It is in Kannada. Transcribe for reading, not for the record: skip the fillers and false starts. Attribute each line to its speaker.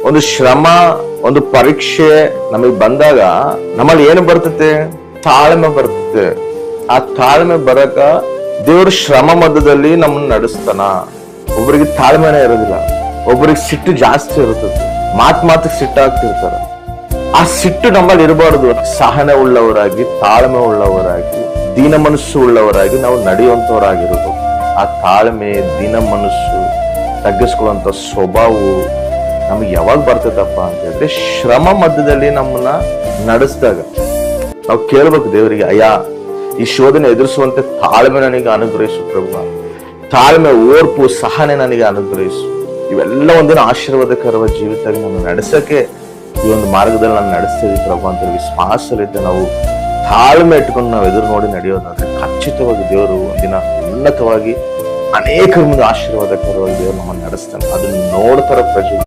Speaker 1: ಒಂದು ಶ್ರಮ, ಒಂದು ಪರೀಕ್ಷೆ ನಮಗ್ ಬಂದಾಗ ನಮ್ಮಲ್ಲಿ ಏನು ಬರ್ತತೆ? ತಾಳ್ಮೆ ಬರ್ತತೆ. ಆ ತಾಳ್ಮೆ ಬರಕ ದೇವ್ರ ಶ್ರಮ ಮಧ್ಯದಲ್ಲಿ ನಮ್ಮನ್ನ ನಡೆಸ್ತಾನ. ಒಬ್ಬರಿಗೆ ತಾಳ್ಮೆನೇ ಇರೋದಿಲ್ಲ, ಒಬ್ಬರಿಗೆ ಸಿಟ್ಟು ಜಾಸ್ತಿ ಇರ್ತದೆ, ಮಾತಿಗೆ ಸಿಟ್ಟಾಗ್ತಿರ್ತಾರ. ಆ ಸಿಟ್ಟು ನಮ್ಮಲ್ಲಿ ಇರಬಾರ್ದು. ಸಹನೆ ಉಳ್ಳವರಾಗಿ, ತಾಳ್ಮೆ ಉಳ್ಳವರಾಗಿ, ದೀನ ಮನಸ್ಸು ಉಳ್ಳವರಾಗಿ ನಾವು ನಡೆಯುವಂತವರಾಗಿರ್ಬೇಕು. ಆ ತಾಳ್ಮೆ, ದೀನ ಮನಸ್ಸು, ತಗ್ಗಿಸ್ಕೊಳ್ಳುವಂತ ಸ್ವಭಾವವು ನಮಗೆ ಯಾವಾಗ ಬರ್ತೈತಪ್ಪ ಅಂತ ಹೇಳಿದ್ರೆ ಶ್ರಮ ಮಧ್ಯದಲ್ಲಿ ನಮ್ಮನ್ನ ನಡೆಸಿದಾಗ ನಾವು ಕೇಳ್ಬೇಕು ದೇವರಿಗೆ, ಅಯ್ಯ ಈ ಶೋಧನೆ ಎದುರಿಸುವಂತೆ ತಾಳ್ಮೆ ನನಗೆ ಅನುಗ್ರಹಿಸು ಪ್ರಭು, ತಾಳ್ಮೆ, ಓರ್ಪು, ಸಹನೆ ನನಗೆ ಅನುಗ್ರಹಿಸು. ಇವೆಲ್ಲ ಒಂದಿನ ಆಶೀರ್ವಾದಕರವಾದ ಜೀವಿತಾಗಿ ನಾನು ನಡೆಸಕ್ಕೆ ಈ ಒಂದು ಮಾರ್ಗದಲ್ಲಿ ನಾನು ನಡೆಸ್ತೀವಿ ಪ್ರಭು ಅಂತ ವಿಶ್ವಾಸಲಿದ್ದ ನಾವು ತಾಳ್ಮೆ ಇಟ್ಕೊಂಡು ನಾವು ಎದುರು ನೋಡಿ ನಡೆಯೋದಾದ್ರೆ ಖಚಿತವಾಗಿ ದೇವರು ಒಂದಿನ ಉನ್ನತವಾಗಿ ಅನೇಕರ ಮುಂದೆ ಆಶೀರ್ವಾದಕರವಾಗಿ ದೇವರು ನಮ್ಮನ್ನು ನಡೆಸ್ತಾನೆ. ಅದನ್ನ ನೋಡ್ತಾರ ಪ್ರಜೆ.